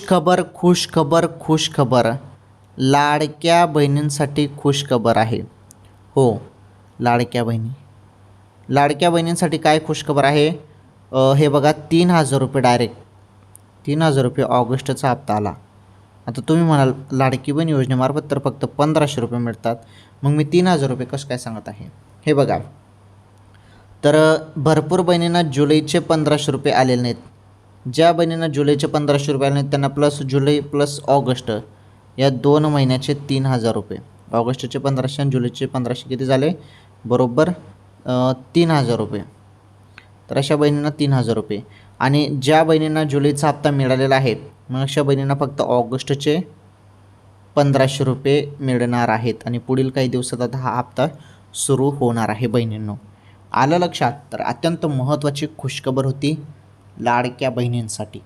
खबर खुश खबर खुश खबर. लाडक्या बहिणींसाठी खुश खबर आहे. हो, लाडक्या बहिणी. लाडक्या बहिणींसाठी काय खुश खबर आहे? हे बघा, 3,000 रुपये डायरेक्ट 3,000 रुपये ऑगस्टचा हप्ता आला. आता तुम्ही म्हणाल लाडकी बहीण योजनेमार्फत तर फक्त 1,500 रुपये मिळतात, मग मी 3,000 रुपये कसं काय सांगत आहे? हे बघा, तर भरपूर बहिणींना जुलैचे 1,500 रुपये आलेले नाहीत. ज्या बहिणींना जुलैचे 1,500 रुपये आले नाहीत त्यांना प्लस जुलै प्लस ऑगस्ट या 2 महिन्याचे 3,000 रुपये. ऑगस्टचे 1,500 आणि जुलैचे 1,500 किती झाले? बरोबर 3,000 रुपये. तर अशा बहिणींना 3,000 रुपये. आणि ज्या बहिणींना जुलैचा हप्ता मिळालेला आहे, मग अशा बहिणींना फक्त ऑगस्टचे 1,500 रुपये मिळणार आहेत. आणि पुढील काही दिवसात आता हा हप्ता सुरू होणार आहे बहिणींनो. आलं लक्षात? तर अत्यंत महत्त्वाची खुशखबर होती लाडक्या बहिणींसाठी.